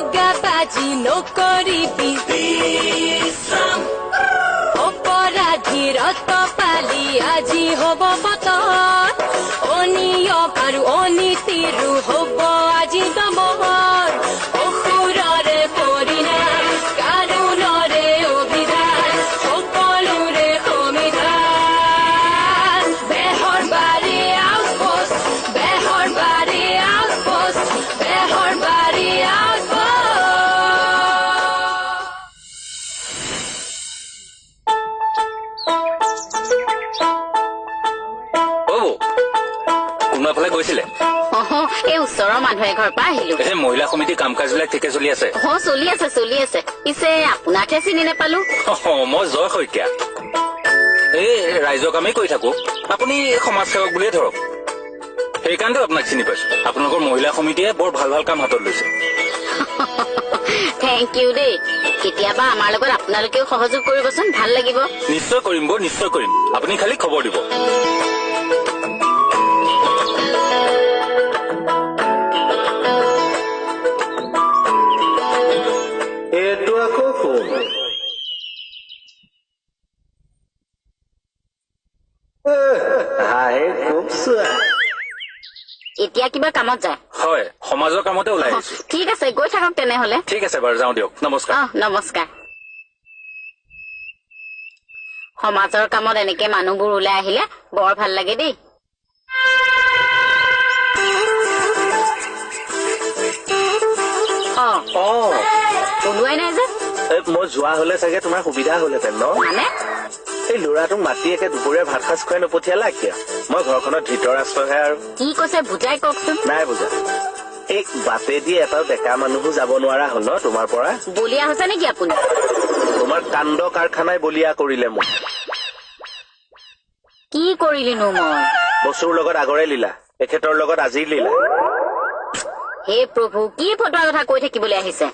দগা বাজি নকৰিবি বিশ্ৰাম অপৰাধীৰ অতপালি আজি হ'ব পতন অনিয়ম আৰু অনীতিৰো হ'ব আজি দমন অসুৰৰে পৰিণাম কানুনৰে অভিধান সকলোৰে সমিধান বেহৰবাৰী আউটপোষ্ট বেহৰবাৰী আউটপোষ্ট বেহৰবাৰী কোনোবাফালে গৈছিলে এই ওচৰৰ মানুহে ঘৰ পৰা আহিলো মহিলা সমিতি কাম কাজবিলাক ঠিকে চলি আছে চলি আছে পিছে আপোনাকহে চিনি নেপালো মই জয় শইকীয়া এই ৰাইজৰ কামেই কৰি থাকো আপুনি সমাজ সেৱক বুলিয়ে ধৰক সেইকাৰণে আপোনাক চিনি পাইছো আপোনালোকৰ মহিলা সমিতিয়ে বৰ ভাল ভাল কাম হাতত লৈছে থেংক ইউ দেই কেতিয়াবা আমাৰ লগত আপোনালোকেও সহযোগ কৰিবচোন ভাল লাগিব নিশ্চয় কৰিম নিশ্চয় কৰিম আপুনি খালি খবৰ দিব এইটো আকৌ ফোন খুব চোৱা এতিয়া কিবা কামত যায় হয় সমাজৰ কামতে ওলাই আহিছো ঠিক আছে গৈ থাকক তেনেহলে ঠিক আছে বাৰু যাওঁ দিয়ক নমস্কাৰ নমস্কাৰ সমাজৰ কামত এনেকে মানুহবোৰ ওলাই আহিলে বৰ ভাল লাগে দেই ওলোৱাই নাই যে মই যোৱা হলে চাগে তোমাৰ সুবিধা হলহেঁতেন ন মানে এই ল'ৰাটোক মাতি একে দুপৰীয়া ভাত সাজ খুৱাই নপঠিয়ালা কিয় মই ঘৰখনত ভিতৰ আশ্ৰয়হে আৰু কি কৈছে বুজাই কওকচোন নাই বুজা এই বাটেদি এটাও ডেকা মানুহো যাব নোৱাৰা হল ন তোমাৰ পৰা বলিয়া হৈছে নেকি আপুনি তোমাৰ কাণ্ড কাৰখানাই বলিয়া কৰিলে মোক কি কৰিলিনো মই বস্তুৰ লগত আগৰে লীলা এখেতৰ লগত আজিৰ লীলা হে প্ৰভু কি ফটোৱাৰ কথা কৈ থাকিবলৈ আহিছে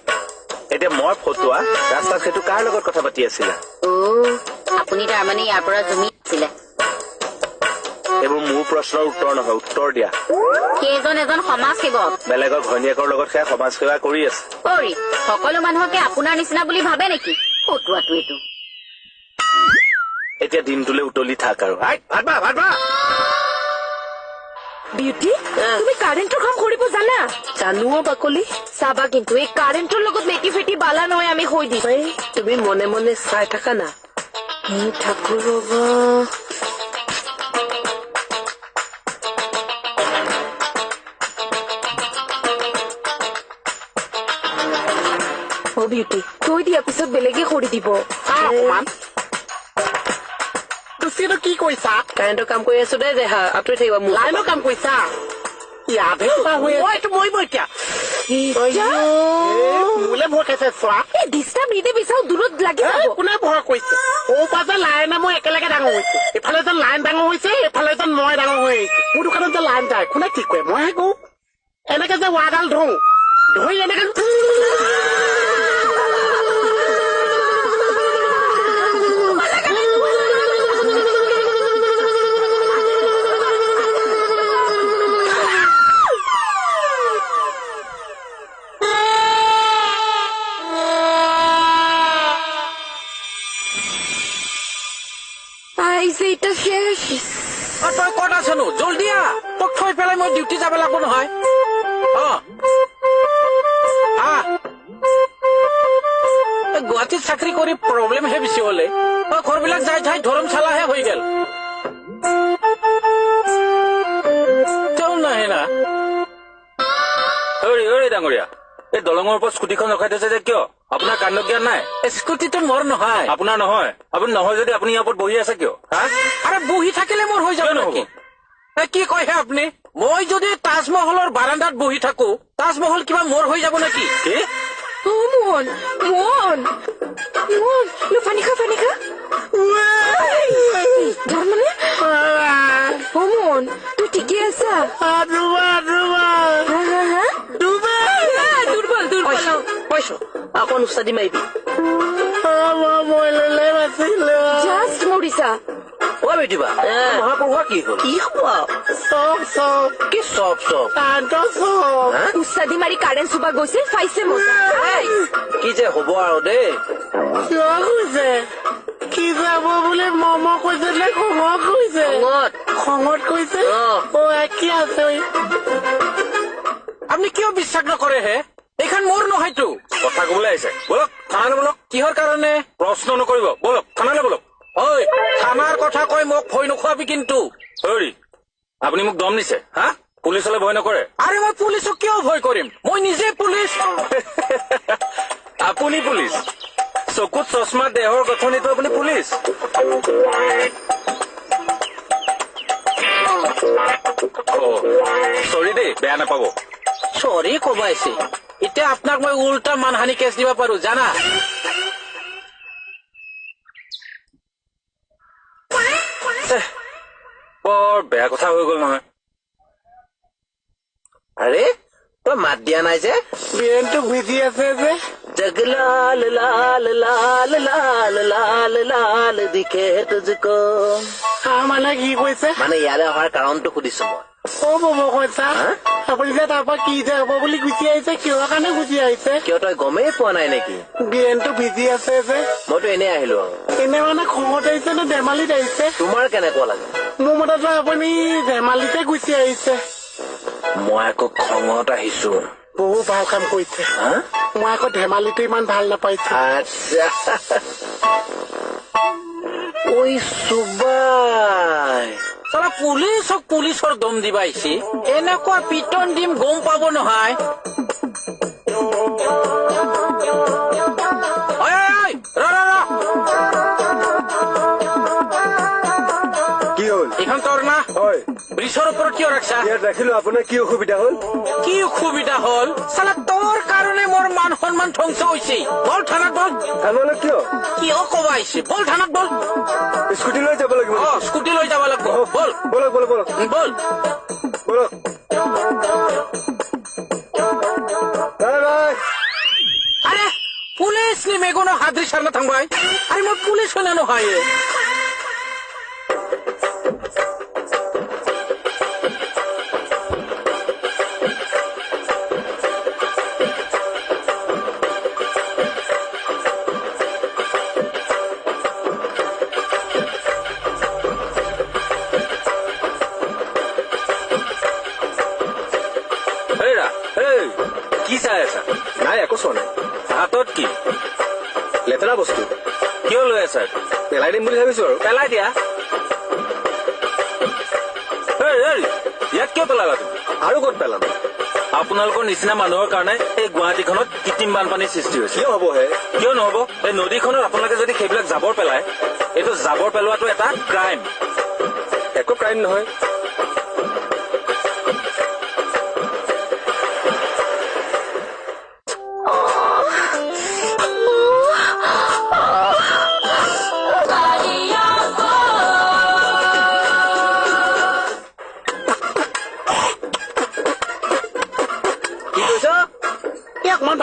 এতিয়া মই ফটোৱা ৰাস্তাত সেইটো কাৰ লগত কথা পাতি আছিলা আপুনি তাৰমানে ইয়াৰ পৰা জুমি আছিলে এইবোৰ মোৰ প্ৰশ্নৰ উত্তৰ নহয় উত্তৰ দিয়া সেইজন এজন সমাজ সেৱক বেলেগৰ ঘৈণীয়েকৰ লগত সেয়া সমাজ সেৱা কৰি আছে সকলো মানুহকে আপোনাৰ নিচিনা বুলি ভাবে নেকি ফটোৱাটো এইটো এতিয়া দিনটোলৈ উতলি থাক আৰু বিউটি তুমি কাৰেণ্টৰ কাম কৰিব জানা জানো বাকলি চাবা কিন্তু এই কাৰেণ্টৰ লগত মেটি ফেটি বালা নহয় আমি হৈ দিম তুমি মনে মনে চাই থাকা না ঠাকুৰ ৰবা বিউটি থৈ দিয়া পিছত বেলেগে কৰি দিব কি কৈছা কাৰেণ্টৰ কাম কৰি আছো দে দেহা আঁতৰি থাকিবা লাইনৰ কাম কৰিছা মোলে ভয় খাইছে চোৱা ডিষ্টাৰ্ব নিদে বিচাৰো দূৰত লাগি কোনে ভয় কৰিছে পাছে লাইনে মই একেলগে ডাঙৰ হৈছো এফালে যেন লাইন ডাঙৰ হৈছে এফালে যেন মই ডাঙৰ হৈ আহিছো মোৰ দোকানত যে লাইন যায় কোনে ঠিক কৰে মইহে কওঁ এনেকে যে ৱাডাল ধৰি এনেকে তই কত আছনো জলদি তোক থৈ পেলাই মই ডিউটি যাব লাগিব নহয় গুৱাহাটীত চাকৰি কৰি প্ৰব্লেমহে বেছি হলে ঘৰবিলাক যাই যাই ধৰমশালাহে হৈ গেল তেওঁ নাহে না ডাঙৰীয়া এই দলঙৰ ওপৰত স্কুটিখন ৰখাই থৈছে যে কিয় আপোনাৰ কাণ্ড জ্ঞান নাই স্কুটিটো মোৰ নহয় আপোনাৰ নহয় আপুনি নহয় যদি আপুনি ইয়াৰ ওপৰত বহি আছে কিয় আৰে বহি থাকিলে মোৰ হৈ যাব নেকি কি কয়হে আপুনি মই যদি তাজমহলৰ বাৰাণ্ডাত বহি থাকো তাজমহল কিবা মোৰ হৈ যাব নেকি মোহন মোহন মোহন ফানি খা মানে মোহন তুই ঠিকে আছা দুৰ্বল কৈছো অকণ উস্তাদি মাৰিবি জাষ্ট মৰিছা অ' বেটিবা মহাপুৰুষৰ কি হ'ল কি হ'ব চব কি চব তাহাঁত চব উচ্চাদি মাৰি কাৰেণ্ট চুবা গৈছিল ফাইছে মোচা কি যে হ'ব আৰু দেই কিয় কৈছে কি যাব বুলি মম কৈছে নে খঙত কৈছে খঙত কৈছে কি আছে আপুনি কিয় বিশ্বাস নকৰে হে এইখন মোৰ নহয়তো কথা কবলৈ আহিছে বলক থানালৈ বলক কিহৰ কাৰণে প্ৰশ্ন নকৰিব বলক থানালৈ বলক ঐ থানাৰ কথা কৈ মোক ভয় নোখোৱাবি কিন্তু হৰি আপুনি মোক দম দিছে হা পুলিচলৈ ভয় নকৰে আৰে মই পুলিচক কিয় ভয় কৰিম মই নিজে পুলিচ আপুনি পুলিচ চকুত চশমা দেহৰ গঠনিটো আপুনি পুলিচ চৰি দেই বেয়া নাপাব চৰি কমাইছে এতিয়া আপোনাক মই উল্টা মানহানি কেছ দিব পাৰো জানা বৰ বেয়া কথা হৈ গ'ল নহয় আৰে তই মাত দিয়া নাই যে ব্ৰেইনটো ভিজি আছে যে জগলাল লাল লাল লাল লাল লাল দিখে তুজকো মানে কি কৈছে মানে ইয়ালৈ অহাৰ কাৰণটো সুধিছো মই বব কৈছা আপুনি যে তাৰ পৰা কি যে হ'ব বুলি গুচি আহিছে কিহৰ কাৰণে গুচি আহিছে কিয় তই গমেই পোৱা নাই নেকি ব্ৰেইনটো ভিজি আছে যে মইতো এনেই আহিলো আৰু এনে মানে খঙত আহিছে নে ধেমালিত আহিছে তোমাৰ কেনেকুৱা লাগে মোৰ মতেতো আপুনি ধেমালিতে গুচি আহিছে মই আকৌ খঙত আহিছো বহু ভাল কাম কৰিছে মই আকৌ ধেমালিটো ইমান ভাল নাপাইছো আচ্ছা ঐ সুবাই চালা পুলিচক পুলিচৰ দম দিবা আহিছে এনেকুৱা পিটন দিম গম পাব নহয় কি হ'ল এইখন তোৰ না হয় ব্ৰিজৰ ওপৰত কিয় ৰাখছা ইয়াত ৰাখিলো আপোনাৰ কি অসুবিধা হ'ল কি অসুবিধা হ'ল চালা তোৰ কাৰণে মোৰ মান সন্মান ধ্বংস হৈছে বল থানাত বল থানালৈ কিয় কিয় কব আহিছে বল থানাত বল স্কুটি লৈ যাব লাগিব স্কুটি লৈ যাব লাগিব বল বলক বলক বলক বল বলক আরে পুলিশ নি মেগুনো হাদ্রি সামনে থাকবাই আরে মই পুলিশ হলে নহয় কি চাই আছা নাই একো চোৱা নাই হাতত কি লেতেৰা বস্তু কিয় লৈ আছা পেলাই দিম বুলি ভাবিছো আৰু পেলাই দিয়া ইয়াত কিয় পেলালা তুমি আৰু ক'ত পেলাম আপোনালোকৰ নিচিনা মানুহৰ কাৰণে এই গুৱাহাটীখনত কৃত্ৰিম বানপানীৰ সৃষ্টি হৈছে কিয় হ'ব হে কিয় নহব এই নদীখনত আপোনালোকে যদি সেইবিলাক জাবৰ পেলায় এইটো জাবৰ পেলোৱাটো এটা ক্ৰাইম একো ক্ৰাইম নহয়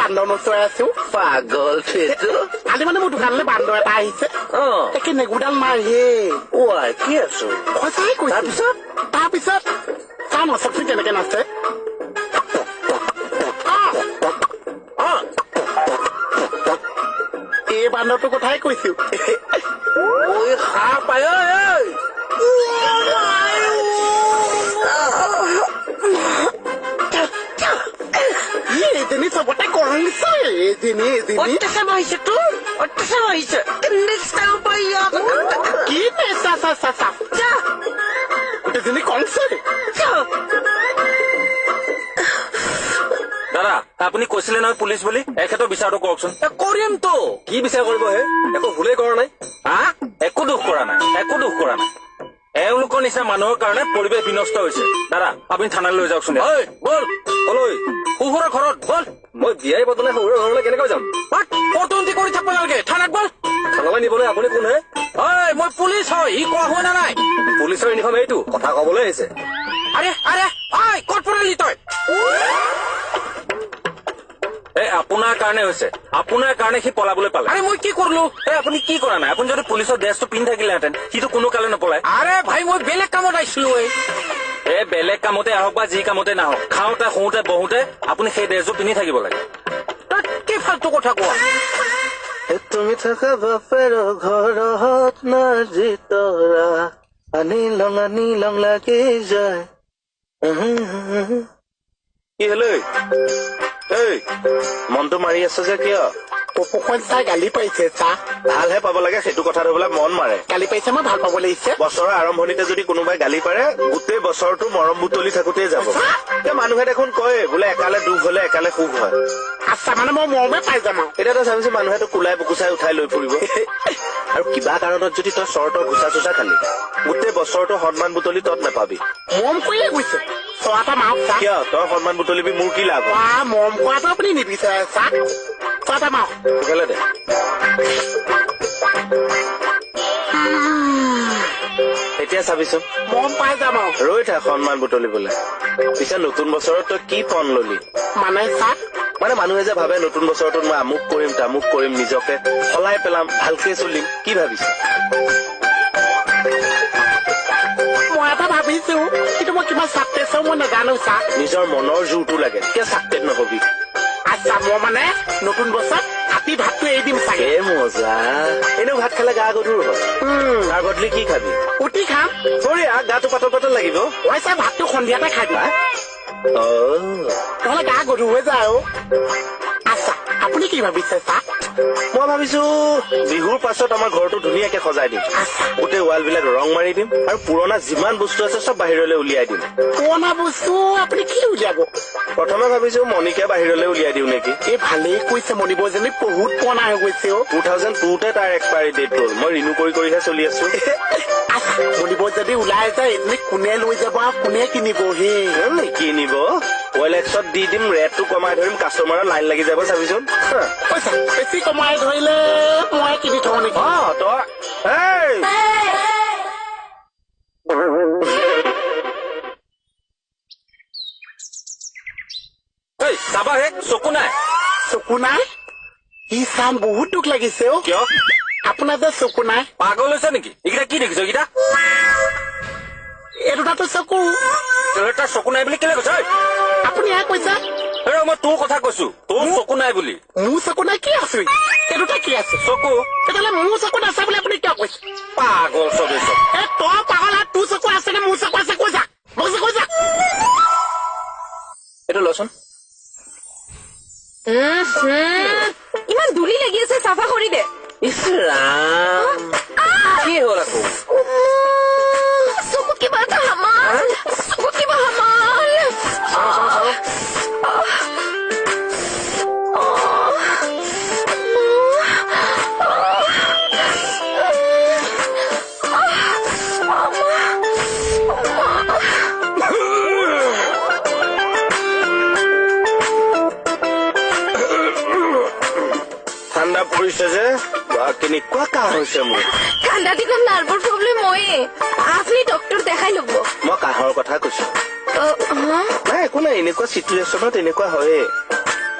বান্দৰ নচুৱাই আছো পাগল কালি মানে মোৰ দোকানলৈ বান্দৰ এটা আহিছে একে নেগুডাল মাৰিয়ে কি আছো সঁচাই কৈছো তাৰপিছত চাম চবচি কেনেকে নাচে এই বান্দৰটোৰ কথাই কৈছো সাৰ পায় এজনী চবতে কৰিছে এজনী অত্যাচাৰ আহিছে তোৰ অত্যাচাৰ আহিছে কি এজনী কৰিছে দাদা আপুনি কৈছিলে নহয় পুলিচ বুলি এখেতৰ বিচাৰটো কওকচোন কৰিমতো কি বিচাৰ কৰিব হে একো ভুলেই কৰা নাই হা একো দুখ কৰা নাই একো দুখ কৰা নাই এওঁলোকৰ নিচিনা মানুহৰ কাৰণে পৰিৱেশ বিনষ্ট হৈছে দাদা আপুনি থানালৈ লৈ যাওকচোন বল কলৈ শহুৰৰ ঘৰত বল মই বিয়াই বদলাই সৰুৰে ঘৰলৈ কেনেকৈ যাম পটন্তি কৰি থাকিব নালাগে থানাত বল থানালৈ নিবলৈ আপুনি কোন হে মই পুলিচ হয় ই কোৱা হোৱা নাই পুলিচৰ ইউনিফৰ্ম এইটো কথা কবলৈ আহিছে আৰে আৰে ক'ত পৰিলি তই আপোনাক কাৰণে হৈছে আপোনাৰ কাৰণে সি পলাবলৈ পালে আৰে মই কি কৰলো আপুনি কি কৰা নাই আপুনি যদি পুলিচৰ ড্ৰেছটো পিন্ধি থাকিলেহেঁতেন সিটো কোনো কালে নপলায় আরে ভাই মই বেলেগ কামত আইছিলো বেলেগ কামতে আহক বা যি কামতে নাহক খাওঁতে শুওঁতে বহুতে আপুনি সেই ড্ৰেছযোৰ পিন্ধি থাকিব লাগে তাত কি ফালতু কথা কোৱা তুমি থকা বাপেৰ ঘৰত নাজি তৰা আনি লং লাগি যায় কি হল এই মনটো মাৰি আছ যে কিয় পপুখন চাই গালি পাৰিছে চা ভালহে পাব লাগে সেইটো কথা ধৰিবলৈ মন মাৰে গালি পাৰিছে মই ভাল পাব লাগিছে বছৰৰ আৰম্ভণিতে যদি কোনোবাই গালি পাৰে গোটেই বছৰটো মৰম বুটলি থাকোতেই যাব এতিয়া মানুহে দেখোন কয় বোলে একালে দুখ হলে একালে সুখ হয় আচ্ছা মানে মই মৰমে পাই যাম আৰু এতিয়া তই চাবিছো মানুহেতো কোলাই বুকুচাই উঠাই লৈ ফুৰিব আৰু কিবা কাৰণত যদি তই চৰ্টৰ ঘোচা চোচা খালি গোটেই বছৰটো সন্মান বুটলি তত নাপাবি মৰম কৰিয়ে গৈছে চোৱাটা মাওক চা কিয় তই সন্মান বুটলিবি মোৰ কি লাভ মৰম কৰাটো আপুনি নিবিচাৰে চা চোৱাটা মাওক কেলে দে এতিয়া চাবিচোন মৰম পাই যাম আৰু ৰৈ থাক সন্মান বুটলিবলৈ পিছে নতুন বছৰত তই কি পণ ললি মানে চা মানে মানুহে যে ভাবে নতুন বছৰটোত মই আমুক কৰিম তামুক কৰিম নিজকে সলাই পেলাম ভালকে চলিম কি ভাবিছ মই এটা ভাবিছো কিন্তু মই কিমান চাকচেছ মই নাজানো চা নিজৰ মনৰ জোৰটো লাগে কিয় চাকচেছ নহবি আচ্ছা মই মানে নতুন বছৰত হাতী ভাতটো এৰি দিম চাগে এ মজা এনেও ভাত খালে গা গধুৰ হয় তাৰ বদলি কি খাবি উঠি খাম বঢ়িয়া গাটো পাতল পাতল লাগিব পইচা ভাতটো সন্ধিয়াতে খাই দিবা নহলে গা গধুৰ হৈ যায় আৰু আচ্ছা আপুনি কি ভাবিছে চা মই ভাবিছো বিহুৰ পাছত আমাৰ ঘৰটো ধুনীয়াকে সজাই দিম গোটেই ৱাল বিলাক ৰং মাৰি দিম আৰু পুৰণা যিমান বস্তু আছে চব বাহিৰলৈ উলিয়াই দিম পুৰণা বস্তু আপুনি কি উলিয়াব প্ৰথমে ভাবিছো মণিকে বাহিৰলৈ উলিয়াই দিওঁ নেকি এই ভালেই কৈছে মণিবৰজনী বহুত পুৰণা হৈ গৈছে অ 2002তে তাৰ এক্সপায়াৰী ডেট গ'ল মই ৰিনিউ কৰিহে চলি আছো মণিবৰ যদি ওলাই যায় এজনী কোনে লৈ যাব আৰু কোনে কিনিব হে কিনিব OLX-ত দি দিম ৰেটটো কমাই ধৰিম কাষ্টমাৰৰ লাইন লাগি যাব চাবিচোন পইচা বেছি কমাই ধৰিলে মই কিনি থওঁ নেকি তই চাবাহে চকু নাই চকু নাই ই চাম বহুত দুখ লাগিছে অ কিয় আপোনাৰ যে চকু নাই পাগল হৈছে নেকি এইকেইটা কি দেখিছ এইকেইটা এই দুটাতো চকু তাৰ চকু নাই বুলি কেলে কৈছ আপুনি এয়া কৈছে মই তোৰ কথা কৈছো তোৰ চকু নাই বুলি মোৰ চকু নাই কি আছে এই দুটা কি আছে চকু তেতিয়াহ'লে মোৰ চকু নাছে বুলি আপুনি কিয় কৈছে পাগল চবেই চব এ তই পাগল আৰু তোৰ চকু আছে নে মোৰ চকু আছে কৈ যা কৈ যা এইটো লচোন ইমান ধূলি লাগি আছে চাফা কৰি দে ইছ ৰাম কি হ'ল আকৌ চকুত কিবা এটা হামাল চকুত কিবা হামাল ঠাণ্ডা পৰিছে যে কেনেকুৱা কাহ হৈছে মোৰ ঠাণ্ডা দিনত নাৰ্ভৰ প্ৰব্লেম হয়ে আপুনি ডক্টৰ দেখাই ল'ব মই কাহৰ কথা কৈছো নাই একো নাই এনেকুৱা চিটুৱেশ্যনত এনেকুৱা হয়ে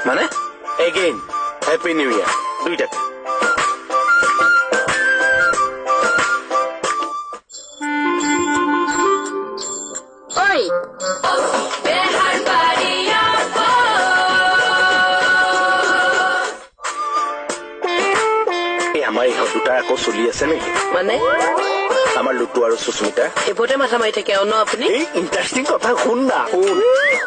মানে এগেইন হেপী নিউ ইয়াৰ দুইটাকে আমাৰ ইহঁত দুটাৰ আকৌ চলি আছে নেকি মানে আমাৰ লুটু আৰু সুস্মিতা এইবোৰতে মাথা মাৰি থাকে ন আপুনি এই ইণ্টাৰেষ্টিং কথা শুন না শুন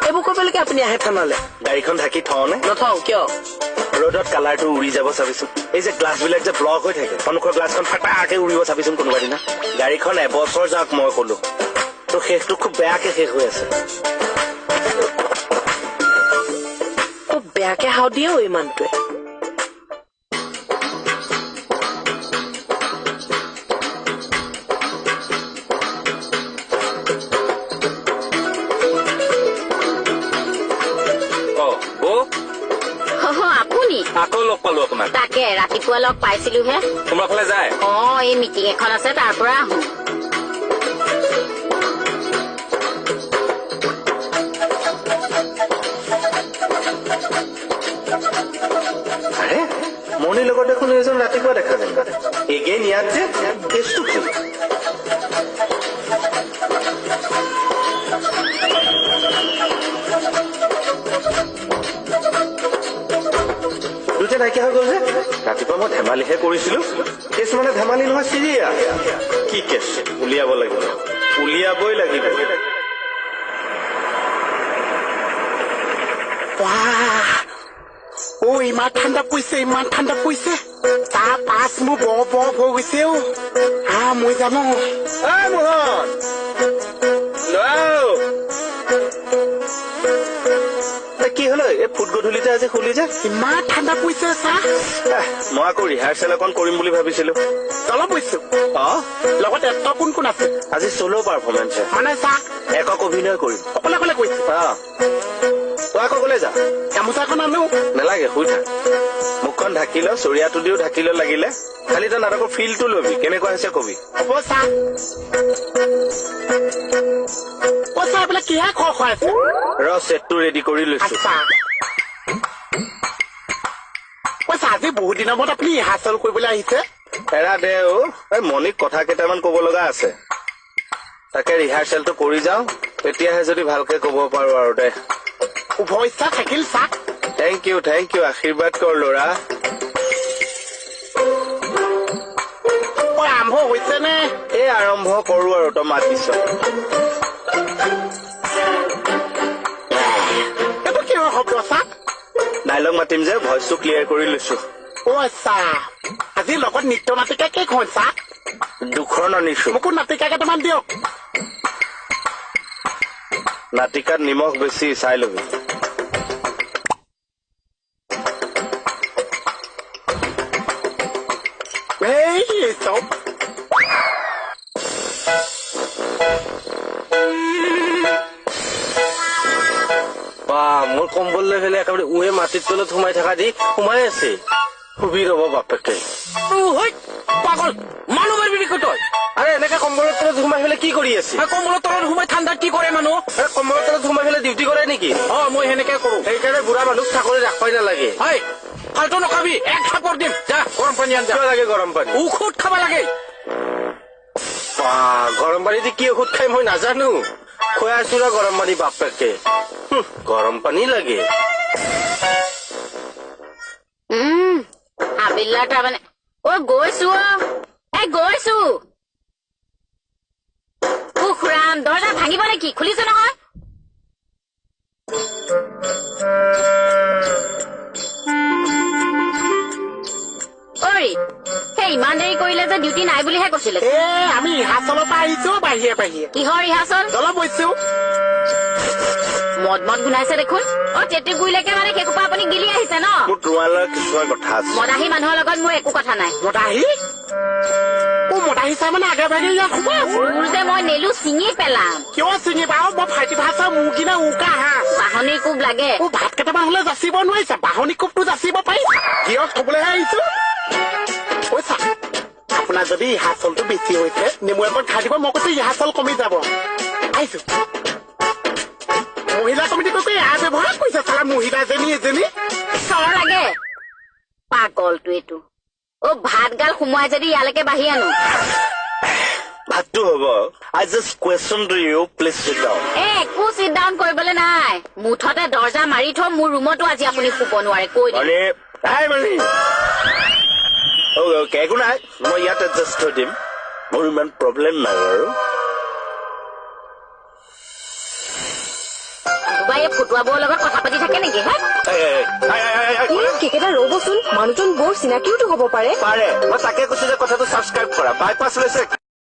এইবোৰ কবলৈকে আপুনি আহে থানালে গাড়ীখন ঢাকি থওঁ নে নথওঁ কিয় ৰ'দত কালাৰটো উৰি যাব চাবিচোন এই যে গ্লাছ বিলাক যে ব্লক হৈ থাকে সন্মুখৰ গ্লাছখন ফাটাকে উৰিব চাবিচোন কোনোবা দিনা গাড়ীখন এবছৰ যাওক মই কলো তো শেষটো খুব বেয়াকে শেষ হৈ আছে খুব বেয়াকে হাও দিয়ে ঐ মানুহটোৱে আকৌ লগ পালো আপোনাক তাকে ৰাতিপুৱা লগ পাইছিলোহে তোমাৰ ফালে যায় এই মিটিং এখন আছে তাৰ পৰা আহো আৰে মণিৰ লগত দেখোন এজন ৰাতিপুৱা দেখা যেন এগেইন ইয়াত যে কেছটো কি দুটা নাইকিয়া হৈ গ'ল যে ৰাতিপুৱা মই ধেমালিহে কৰিছিলো কেছ মানে ধেমালি নহয় চিৰিয়া কি কেছ উলিয়াব লাগিব উলিয়াবই লাগিব ও ইমান ঠাণ্ডা পৰিছে ইমান ঠাণ্ডা পৰিছে তাৰ পাছ মোৰ বৰফ হৈ গৈছে অ মই জানো মোহন কি হলো এই ফুট গধূলিতে আজি খুলি যে ইমান ঠাণ্ডা পৰিছে চাহ মই আকৌ ৰিহাৰ্চেল অকণ কৰিম বুলি ভাবিছিলো অলপ কৈছো লগত এক্টৰ কোন কোন আছে আজি চলো পাৰফৰ্মেঞ্চ মানে চাহ একক অভিনয় কৰিম অকলে অকলে কৈছো তই আকৌ কলে যা গামোচাখন আনো নালাগে শুই থাক মুখখন ঢাকি ল চৰিয়াটো দিও ঢাকি ল লাগিলে খালি তই নাটকৰ ফিলটো লবি কেনেকুৱা হৈছে কবি হ'ব চাহ অ চাহ এইবিলাক কিহে খৰ খুৱাই আছে ছেটটো ৰেডি কৰি লৈছো আচ্ছা ঐ চাহ আজি বহুত দিনৰ মূৰত আপুনি ৰিহাৰ্চেল কৰিবলৈ আহিছে এৰা দে মণিক কথা কেইটামান কব লগা আছে তাকে ৰিহাৰ্চেলটো কৰি যাওঁ তেতিয়াহে যদি ভালকে কব পাৰো আৰু দে শুভ ইচ্ছা থাকিল চাহ থেংক ইউ আশীৰ্বাদ কৰ ল'ৰা আৰম্ভ হৈছে নে এই আৰম্ভ কৰো আৰু তই মাত দিছ এইটো কিহৰ শব্দ চাহ ডাইলগ মাতিম যে ভইচটো ক্লিয়াৰ কৰি লৈছো অ আচ্ছা আজি লগত নৃত্য নাটিকা কেইখন চাহ দুখন আনিছো মোকো নাটিকা কেইটামান দিয়ক নাটিকাত নিমখ বেছি চাই লবি এই চব মোৰ কম্বল লৈ পেলাই একেবাৰে উহে মাটিৰ তলত সোমাই থকা দি সোমাই আছে সুবি ৰব বাপেকে পাগল মানুহ মাৰিবি নেকি তই আৰে এনেকে কম্বলৰ তলত সোমাই পেলাই কি কৰি আছে কম্বলৰ তলত সোমাই ঠাণ্ডাত কি কৰে মানুহ কম্বলৰ তলত সোমাই পেলাই ডিউটি কৰে নেকি মই সেনেকে কৰো সেইকাৰণে বুঢ়া মানুহক চাকৰি ৰাখবাই নালাগে হয় ফাল্টু নখাবি এক থাপৰ দিম যা গৰম পানী আন যা কিয় লাগে গৰম পানী ঔষধ খাব লাগে গৰম পানী দি কি ঔষধ খাই মই নাজানো খুৱাই আছো ৰ গৰম পানী বাপেকে গৰম পানী লাগে আবিল্লা তাৰমানে গৈছো গৈছো খুৰাম দৰ্জা ভাঙিব নেকি খুলিছে নহয় সেই ইমান দেৰি কৰিলে যে ডিউটি নাই বুলিহে কৈছিলে আমি ৰিহাৰ্চেলৰ পৰা আহিছো বাহিৰে বাহিৰে কিহৰ ৰিহাৰ্চেল অলপ বৈছো মদ গুনাইছে দেখোন তেতি গুৰিলৈকে মানে সেইসোপা আপুনি গিলি আহিছে ন মোৰ তোমালৈ কিছুমান কথা আছে মদাহী মানুহৰ লগত মোৰ একো কথা নাই মদাহী মদাহী চাই মানে আগে ভাগে ইয়াত সোমাই আছো মোৰ যে মই নেলো ছিঙি পেলাম কিয় চিঙি পাও মই ফাইটি ভাষা মোৰ কিনা উকা হা বাহনিৰ কোব লাগে ভাত কেইটামান হলে যাচিব নোৱাৰিছা বাহনি কোবটো যাচিব পাৰিছা কিয় থবলৈহে আহিছো কৈছা আপোনাৰ যদি ৰিহাৰ্চেলটো বেছি হৈছে নেমু এখন খাই দিব মই কৈছো ৰিহাৰ্চেল কমি যাব আহিছো মহিলা কমিটি কৈছে এয়া ব্যৱহাৰ কৰিছে চালা মহিলা এজনী চৰ লাগে পাগলটো এইটো ভাত গাল সোমোৱাই যদি ইয়ালৈকে বাঢ়ি আনো ভাতটো হ'ব I just question to you please sit down একো চিট ডাউন কৰিবলৈ নাই মুঠতে দৰ্জা মাৰি থৈ মোৰ ৰুমতো আজি আপুনি শুব নোৱাৰে কৈ দিম একো নাই মই ইয়াত এডজাষ্ট থৈ দিম মোৰ ইমান প্ৰব্লেম নাই বাৰু ফুটুৱাবোৰৰ লগত কথা পাতি থাকে নেকি কেইকেইটা ৰবচোন মানুহজন বৰ চিনাকিওতো হ'ব পাৰে মই তাকে কৈছো যে কথাটো ছাবস্ক্ৰাইব কৰা বাইপাছ লৈছে